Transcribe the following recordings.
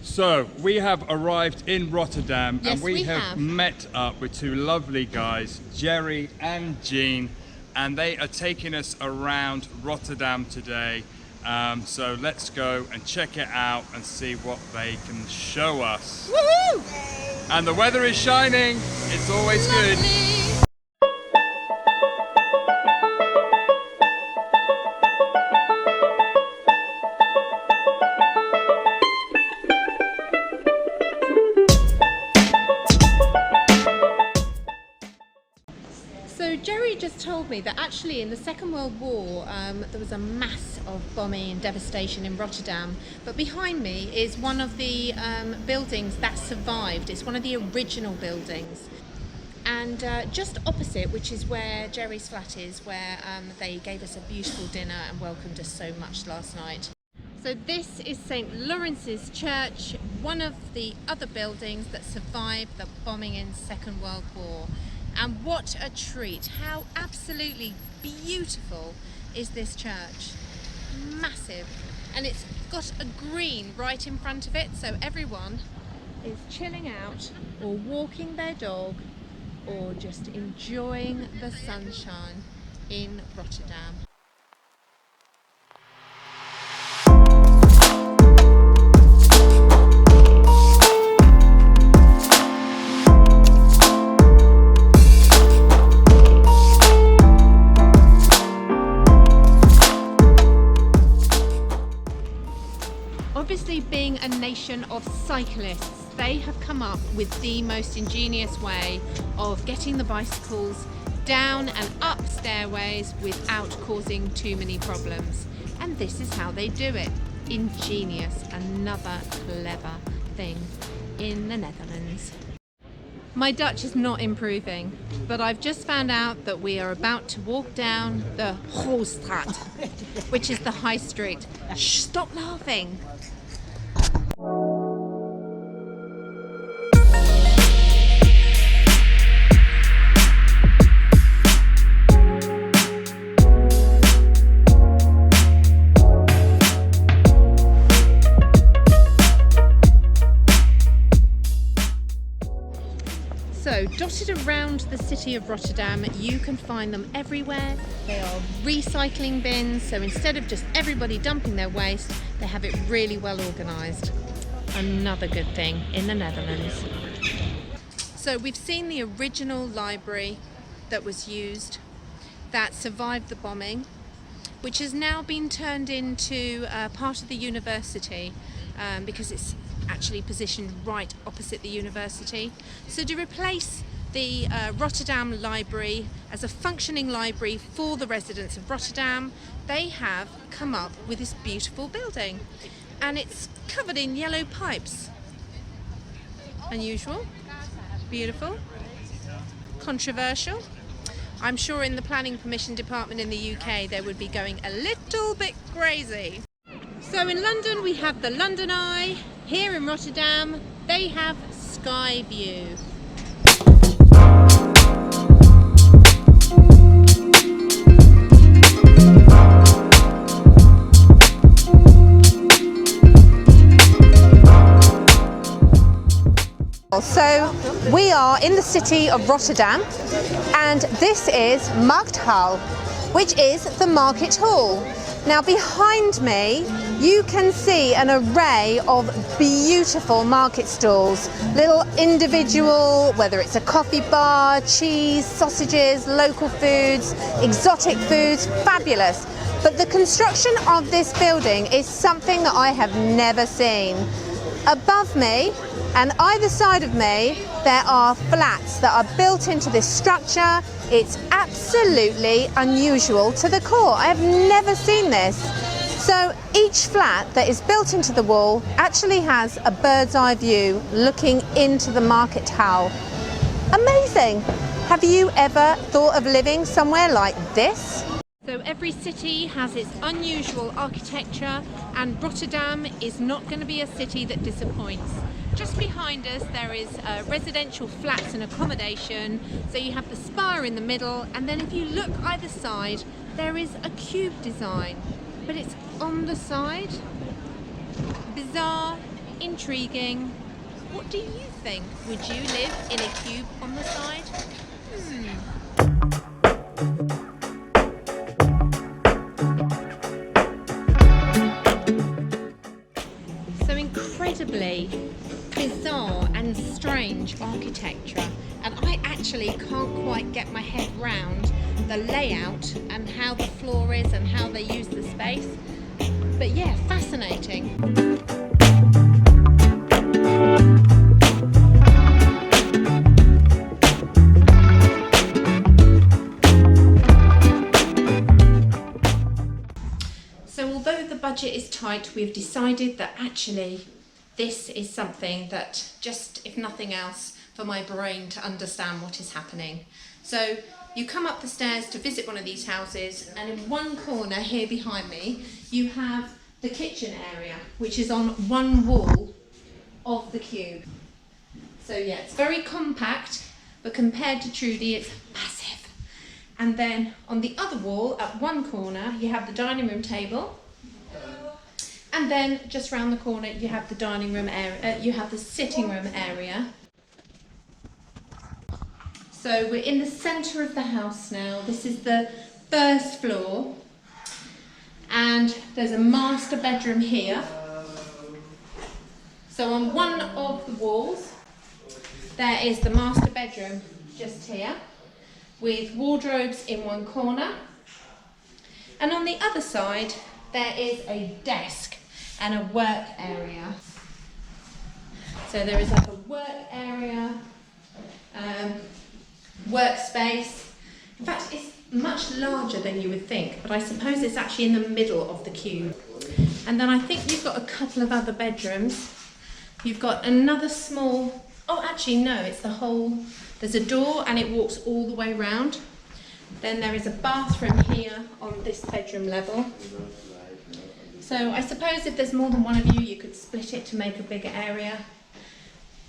So we have arrived in Rotterdam, Yes, and we we have have. met up with two lovely guys, Jerry and Jean, and they are taking us around Rotterdam today. So let's go and check it out and see what they can show us. Woohoo! And the weather is shining. It's always good. Lovely. So Jerry just told me that actually in the Second World War there was a mass of bombing and devastation in Rotterdam, but behind me is one of the buildings that survived. It's one of the original buildings, and just opposite, which is where Jerry's flat is, where they gave us a beautiful dinner and welcomed us so much last night. So this is St. Lawrence's Church, one of the other buildings that survived the bombing in Second World War. And what a treat! How absolutely beautiful is this church? Massive, and it's got a green right in front of it, so everyone is chilling out or walking their dog or just enjoying the sunshine in Rotterdam. Obviously, being a nation of cyclists, they have come up with the most ingenious way of getting the bicycles down and up stairways without causing too many problems. And this is how they do it. Ingenious, another clever thing in the Netherlands. My Dutch is not improving, but I've just found out that we are about to walk down the Hoogstraat, which is the high street. Shh, stop laughing. So, dotted around the city of Rotterdam, you can find them everywhere. They are recycling bins, so instead of just everybody dumping their waste, they have it really well organised. Another good thing in the Netherlands. So we've seen the original library that was used, that survived the bombing, which has now been turned into part of the university because it's actually positioned right opposite the university. So to replace the Rotterdam Library as a functioning library for the residents of Rotterdam, they have come up with this beautiful building, and it's covered in yellow pipes. Unusual, beautiful, controversial. I'm sure in the planning permission department in the UK they would be going a little bit crazy. So in London we have the London Eye. Here in Rotterdam they have Sky View. So we are in the city of Rotterdam, and this is Markthal, which is the market hall. Now behind me you can see an array of beautiful market stalls, little individual, whether it's a coffee bar, cheese, sausages, local foods, exotic foods, fabulous. But the construction of this building is something that I have never seen. Above me and either side of me there are flats that are built into this structure. It's absolutely unusual to the core. I have never seen this. So each flat that is built into the wall actually has a bird's eye view looking into the market hall. Amazing! Have you ever thought of living somewhere like this? So every city has its unusual architecture, and Rotterdam is not going to be a city that disappoints. Just behind us there is residential flats and accommodation, so you have the spire in the middle, and then if you look either side there is a cube design, but it's on the side. Bizarre, intriguing. What do you think? Would you live in a cube on the side? So incredibly bizarre and strange architecture, and I actually can't quite get my head round the layout and how the floor is and how they use the space. But yeah, fascinating. So although the budget is tight, we've decided that actually this is something that just, if nothing else, for my brain to understand what is happening. So you come up the stairs to visit one of these houses, and in one corner here behind me, you have the kitchen area, which is on one wall of the cube. So yeah, it's very compact, but compared to Trudy, it's massive. And then on the other wall, at one corner, you have the dining room table. And then just round the corner, you have the dining room area, you have the sitting room area. So we're in the centre of the house now. This is the first floor. And there's a master bedroom here. So on one of the walls, there is the master bedroom just here, with wardrobes in one corner. And on the other side, there is a desk and a work area. So there is like a work area, workspace. In fact, it's much larger than you would think, but I suppose it's actually in the middle of the cube. And then I think you've got a couple of other bedrooms. You've got another small, oh actually no, it's the whole, there's a door and it walks all the way round. Then there is a bathroom here on this bedroom level. So I suppose if there's more than one of you, you could split it to make a bigger area.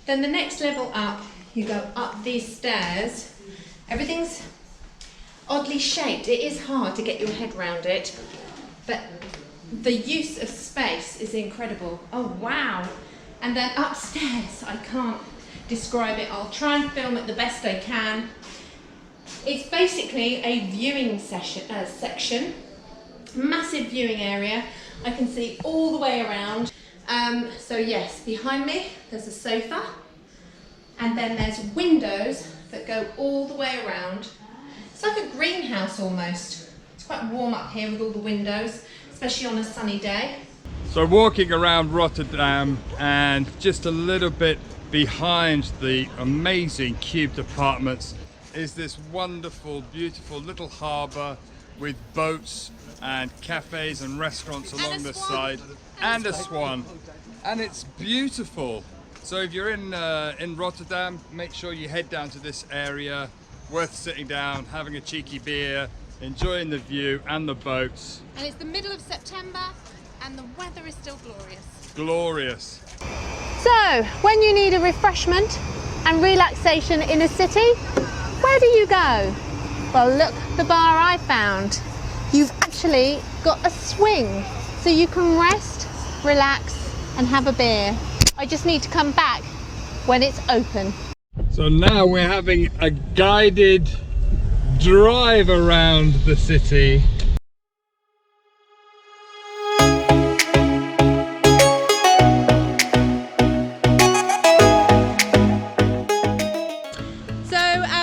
Then the next level up, you go up these stairs. Everything's oddly shaped. It is hard to get your head around it, but the use of space is incredible. Oh wow. And then upstairs, I can't describe it. I'll try and film it the best I can. It's basically a viewing section, massive viewing area. I can see all the way around. So yes, behind me there's a sofa, and then there's windows that go all the way around. It's like a greenhouse almost. It's quite warm up here with all the windows, especially on a sunny day. So walking around Rotterdam, and just a little bit behind the amazing cubed apartments is this wonderful, beautiful little harbour with boats and cafes and restaurants along the side, and a swan, and it's beautiful. So if you're in Rotterdam, make sure you head down to this area. Worth sitting down, having a cheeky beer, enjoying the view and the boats. And it's the middle of September and the weather is still glorious. Glorious. So when you need a refreshment and relaxation in a city, where do you go? Well, look, the bar I found. You've actually got a swing, so you can rest, relax and have a beer. I just need to come back when it's open. So now we're having a guided drive around the city.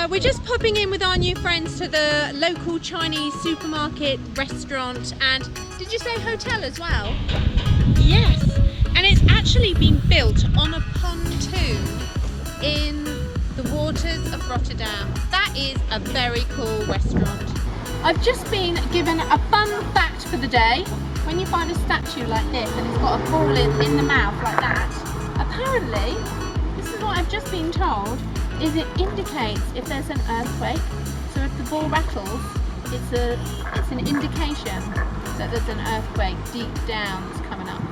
We're just popping in with our new friends to the local Chinese supermarket, restaurant, and did you say hotel as well? Yes, and it's actually been built on a pontoon in the waters of Rotterdam. That is a very cool restaurant. I've just been given a fun fact for the day. When you find a statue like this and it's got a ball in the mouth like that, apparently, this is what I've just been told, is it indicates if there's an earthquake. So if the ball rattles, it's an indication that there's an earthquake deep down that's coming up.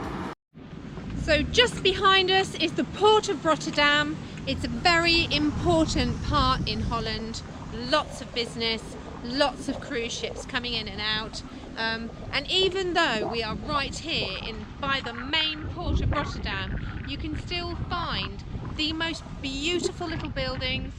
So just behind us is the Port of Rotterdam. It's a very important part in Holland. Lots of business, lots of cruise ships coming in and out. And even though we are right here by the main port of Rotterdam, you can still find the most beautiful little buildings.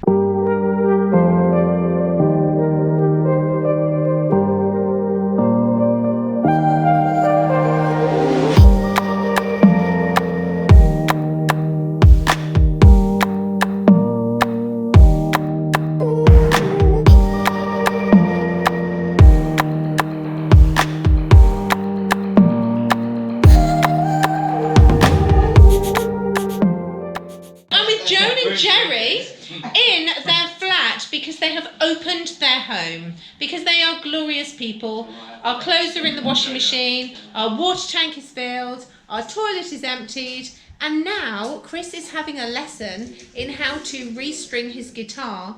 Joan and Jerry in their flat because they have opened their home, because they are glorious people. Our clothes are in the washing machine, our water tank is filled, our toilet is emptied, and now Chris is having a lesson in how to restring his guitar.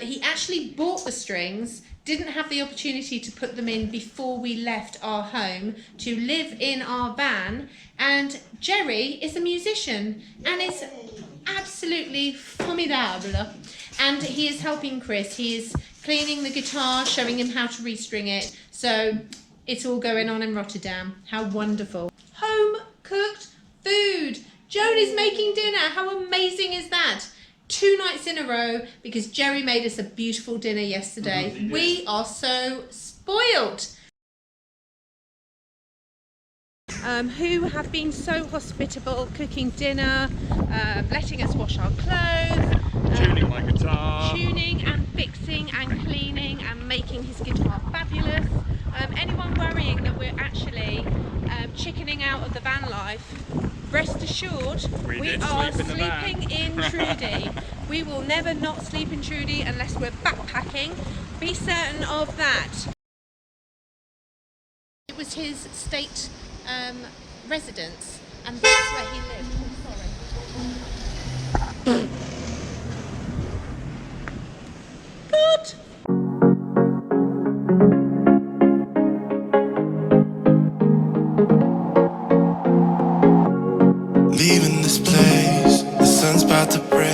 He actually bought the strings, didn't have the opportunity to put them in before we left our home to live in our van, and Jerry is a musician and is absolutely formidable, and he is helping Chris. He is cleaning the guitar, showing him how to restring it, so it's all going on in Rotterdam. How wonderful. Home cooked food. Joan is making dinner. How amazing is that? 2 nights in a row, because Jerry made us a beautiful dinner yesterday. We are so spoilt. Who have been so hospitable, cooking dinner, letting us wash our clothes, Tuning my guitar, tuning and fixing and cleaning and making his guitar fabulous. Anyone worrying that we're actually chickening out of the van life, rest assured we are sleeping in Trudy. We will never not sleep in Trudy unless we're backpacking. Be certain of that. It was his state residence, and that's where he lived. Oh, sorry. Good. Leaving this place, the sun's about to break.